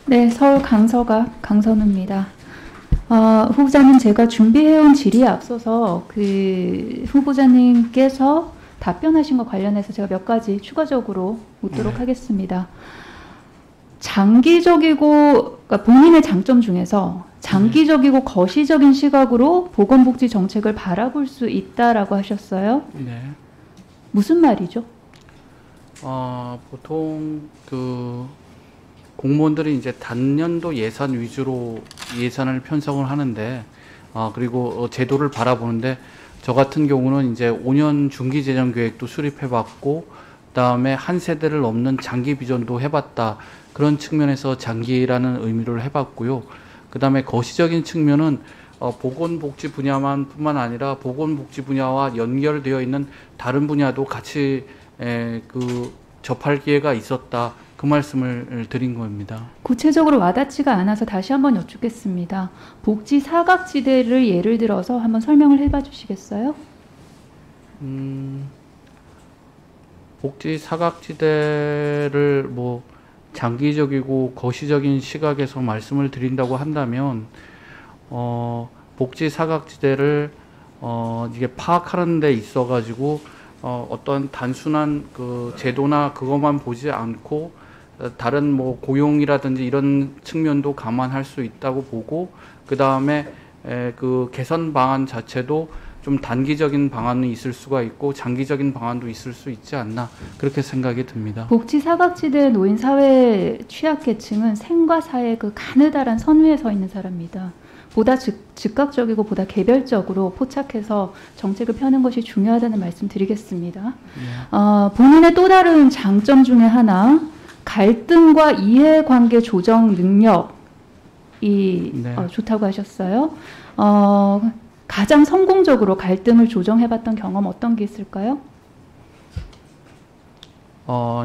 네, 서울 강서가 강선우입니다. 후보자님, 제가 준비해온 질의에 앞서서 후보자님께서 답변하신 것 관련해서 제가 몇 가지 추가적으로 묻도록 하겠습니다. 그러니까 본인의 장점 중에서 장기적이고 거시적인 시각으로 보건복지 정책을 바라볼 수 있다라고 하셨어요. 네. 무슨 말이죠? 보통 공무원들이 이제 단년도 예산 위주로 예산을 편성을 하는데, 그리고 제도를 바라보는데, 저 같은 경우는 이제 5년 중기 재정 계획도 수립해봤고, 그다음에 한 세대를 넘는 장기 비전도 해봤다. 그런 측면에서 장기라는 의미를 해봤고요. 그다음에 거시적인 측면은 보건복지 분야뿐만 아니라 보건복지 분야와 연결되어 있는 다른 분야도 같이 접할 기회가 있었다. 그 말씀을 드린 겁니다. 구체적으로 와닿지가 않아서 다시 한번 여쭙겠습니다. 복지 사각지대를 예를 들어서 한번 설명을 해봐 주시겠어요? 복지 사각지대를 장기적이고 거시적인 시각에서 말씀을 드린다고 한다면, 복지 사각지대를 이게 파악하는 데 있어가지고 어떤 단순한 제도나 그것만 보지 않고 다른 고용이라든지 이런 측면도 감안할 수 있다고 보고, 그 다음에 개선 방안 자체도 좀 단기적인 방안이 있을 수가 있고 장기적인 방안도 있을 수 있지 않나, 그렇게 생각이 듭니다. 복지 사각지대에 놓인 사회 취약계층은 생과 사의 가느다란 선 위에 서 있는 사람입니다. 보다 즉각적이고 보다 개별적으로 포착해서 정책을 펴는 것이 중요하다는 말씀 드리겠습니다. 본인의 또 다른 장점 중에 하나, 갈등과 이해관계 조정 능력이 좋다고 하셨어요. 가장 성공적으로 갈등을 조정해봤던 경험 어떤 게 있을까요?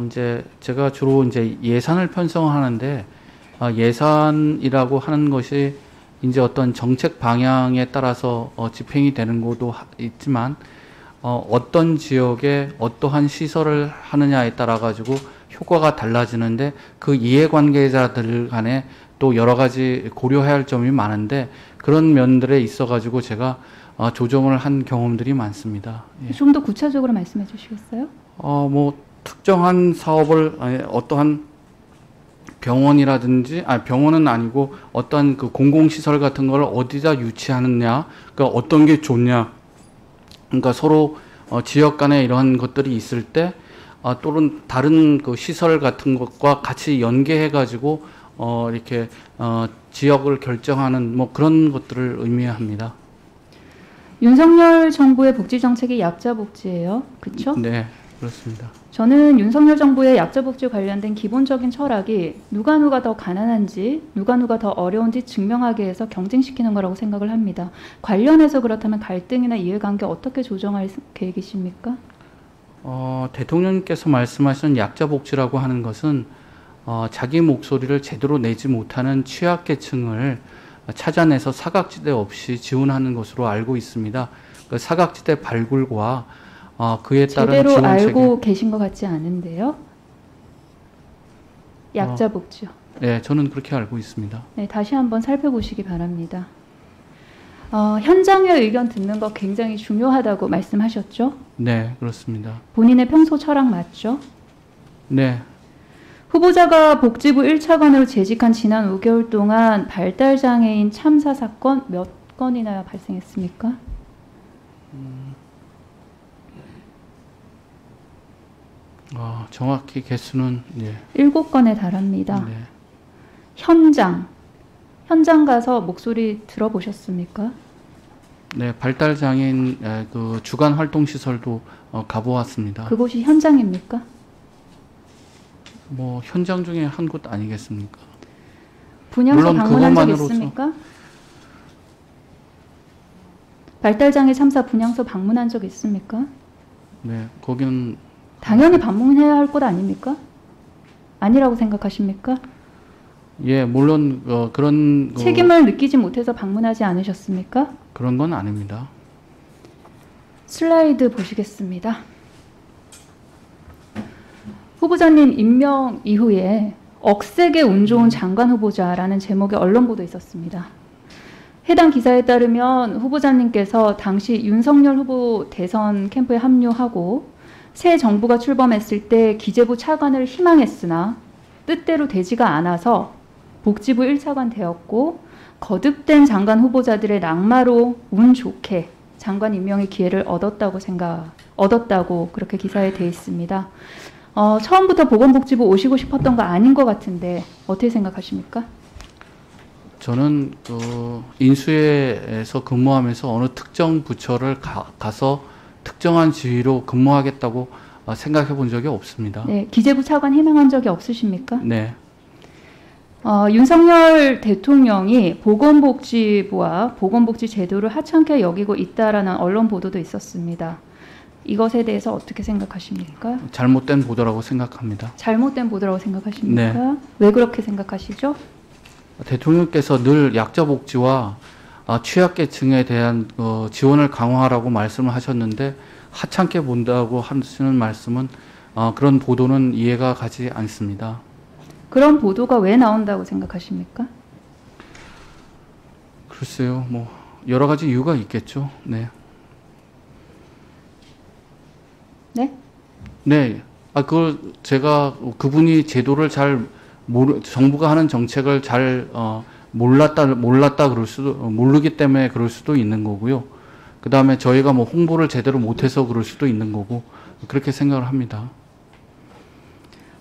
이제 제가 주로 이제 예산을 편성하는데, 예산이라고 하는 것이 이제 어떤 정책 방향에 따라서 집행이 되는 것도 있지만, 어떤 지역에 어떠한 시설을 하느냐에 따라 가지고 효과가 달라지는데, 그 이해관계자들 간에 또 여러 가지 고려해야 할 점이 많은데, 그런 면들에 있어 가지고 제가 조정을 한 경험들이 많습니다. 예. 좀 더 구체적으로 말씀해 주시겠어요? 특정한 사업을, 어떠한 병원이라든지, 병원은 아니고 어떠한 공공시설 같은 걸 어디다 유치하느냐, 그러니까 어떤 게 좋냐, 그러니까 서로 지역 간에 이러한 것들이 있을 때, 또는 다른 시설 같은 것과 같이 연계해 가지고 이렇게 지역을 결정하는 그런 것들을 의미합니다. 윤석열 정부의 복지 정책이 약자 복지예요, 그렇죠? 네, 그렇습니다. 저는 윤석열 정부의 약자 복지 관련된 기본적인 철학이 누가 더 가난한지, 누가 더 어려운지 증명하기 위해서 경쟁시키는 거라고 생각을 합니다. 관련해서 그렇다면 갈등이나 이해관계 어떻게 조정할 계획이십니까? 대통령님께서 말씀하신 약자 복지라고 하는 것은 자기 목소리를 제대로 내지 못하는 취약계층을 찾아내서 사각지대 없이 지원하는 것으로 알고 있습니다. 그 사각지대 발굴과 그에 따른 제대로 지원책이, 알고 계신 것 같지 않은데요. 약자 복지요. 네, 저는 그렇게 알고 있습니다. 네, 다시 한번 살펴보시기 바랍니다. 현장의 의견 듣는 거 굉장히 중요하다고 말씀하셨죠? 네, 그렇습니다. 본인의 평소 철학 맞죠? 네. 후보자가 복지부 1차관으로 재직한 지난 5개월 동안 발달장애인 참사 사건 몇 건이나 발생했습니까? 정확히 개수는 7건에 달합니다. 네. 현장 가서 목소리 들어보셨습니까? 네, 발달장애인 주간 활동 시설도 가보았습니다. 그곳이 현장입니까? 현장 중에 한 곳 아니겠습니까? 분향소 방문한 적 있습니까? 발달장애 참사 분향소 방문한 적 있습니까? 네, 거기는 당연히 방문해야 할 곳 아닙니까? 아니라고 생각하십니까? 예, 물론 그런 책임을 느끼지 못해서 방문하지 않으셨습니까? 그런 건 아닙니다. 슬라이드 보시겠습니다. 후보자님 임명 이후에 억세게 운 좋은 장관 후보자라는 제목의 언론 보도 있었습니다. 해당 기사에 따르면 후보자님께서 당시 윤석열 후보 대선 캠프에 합류하고 새 정부가 출범했을 때 기재부 차관을 희망했으나 뜻대로 되지가 않아서 복지부 1차관 되었고 거듭된 장관 후보자들의 낙마로 운 좋게 장관 임명의 기회를 얻었다고 그렇게 기사에 돼 있습니다. 처음부터 보건복지부 오시고 싶었던 거 아닌 것 같은데 어떻게 생각하십니까? 저는 그 인수위에서 근무하면서 어느 특정 부처를 가서 특정한 지위로 근무하겠다고 생각해 본 적이 없습니다. 네, 기재부 차관 희망한 적이 없으십니까? 네. 윤석열 대통령이 보건복지부와 보건복지 제도를 하찮게 여기고 있다라는 언론 보도도 있었습니다. 이것에 대해서 어떻게 생각하십니까? 잘못된 보도라고 생각합니다. 잘못된 보도라고 생각하십니까? 네. 왜 그렇게 생각하시죠? 대통령께서 늘 약자 복지와 취약계층에 대한 지원을 강화하라고 말씀을 하셨는데 하찮게 본다고 하시는 말씀은 그런 보도는 이해가 가지 않습니다. 그런 보도가 왜 나온다고 생각하십니까? 글쎄요, 뭐 여러 가지 이유가 있겠죠. 네. 네? 네. 그걸 제가 그분이 제도를 정부가 하는 정책을 잘 몰랐다 그럴 수도 모르기 때문에 그럴 수도 있는 거고요. 그 다음에 저희가 뭐 홍보를 제대로 못해서 그럴 수도 있는 거고 그렇게 생각을 합니다.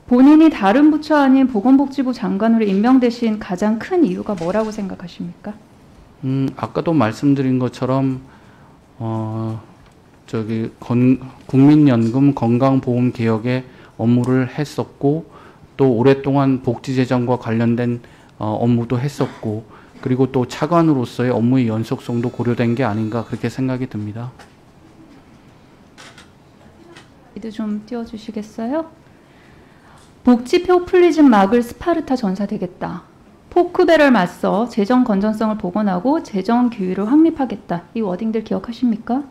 본인이 다른 부처 아닌 보건복지부 장관으로 임명되신 가장 큰 이유가 뭐라고 생각하십니까? 아까도 말씀드린 것처럼 국민연금 건강보험 개혁의 업무를 했었고 또 오랫동안 복지재정과 관련된 업무도 했었고 그리고 또 차관으로서의 업무의 연속성도 고려된 게 아닌가 그렇게 생각이 듭니다. 이도 좀 띄워주시겠어요? 복지 포퓰리즘 막을 스파르타 전사 되겠다. 포크배럴 맞서 재정 건전성을 복원하고 재정 규율을 확립하겠다. 이 워딩들 기억하십니까?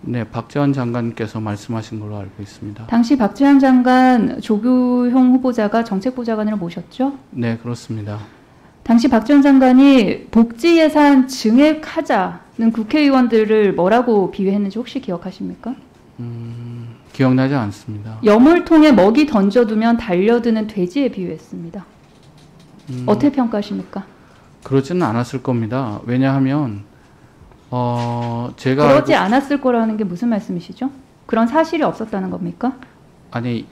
네, 박지원 장관께서 말씀하신 걸로 알고 있습니다. 당시 박지원 장관 조규형 후보자가 정책보좌관으로 모셨죠? 네, 그렇습니다. 당시 박지원 장관이 복지 예산 증액하자는 국회의원들을 뭐라고 비유했는지 혹시 기억하십니까? 기억나지 않습니다. 여물통에 먹이 던져두면 달려드는 돼지에 비유했습니다. 어떻게 평가하십니까? 그러지는 않았을 겁니다. 왜냐하면 제가 그러지 않았을 거라는 게 무슨 말씀이시죠? 그런 사실이 없었다는 겁니까? 아니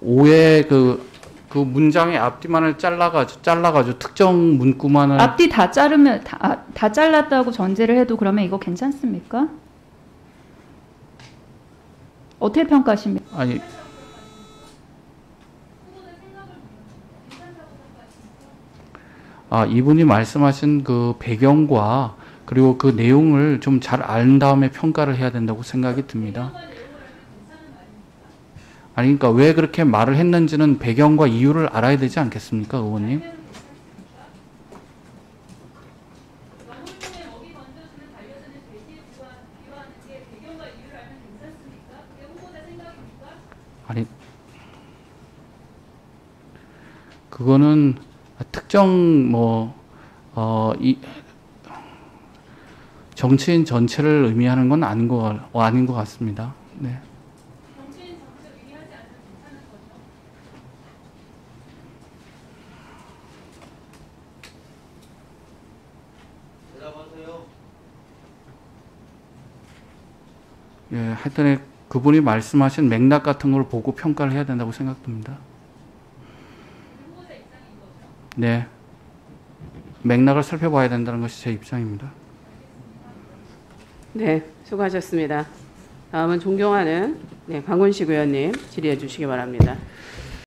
오해 그 문장의 앞뒤만을 잘라가지고 특정 문구만을 앞뒤 다 자르면 다 잘랐다고 전제를 해도 그러면 이거 괜찮습니까? 어떻게 평가하십니까? 아니 이분이 말씀하신 그 배경과 그리고 그 내용을 좀 잘 안 다음에 평가를 해야 된다고 생각이 듭니다. 아니 그러니까 왜 그렇게 말을 했는지는 배경과 이유를 알아야 되지 않겠습니까, 의원님? 아니 그거는 특정 정치인 전체를 의미하는 건 아닌 것 같습니다. 네. 정치인 전체 의미하지 않으면 괜찮은 거죠? 대답하세요. 예, 하여튼 그분이 말씀하신 맥락 같은 걸 보고 평가를 해야 된다고 생각됩니다. 네. 맥락을 살펴봐야 된다는 것이 제 입장입니다. 네, 수고하셨습니다. 다음은 존경하는 강훈식 의원님 질의해 주시기 바랍니다.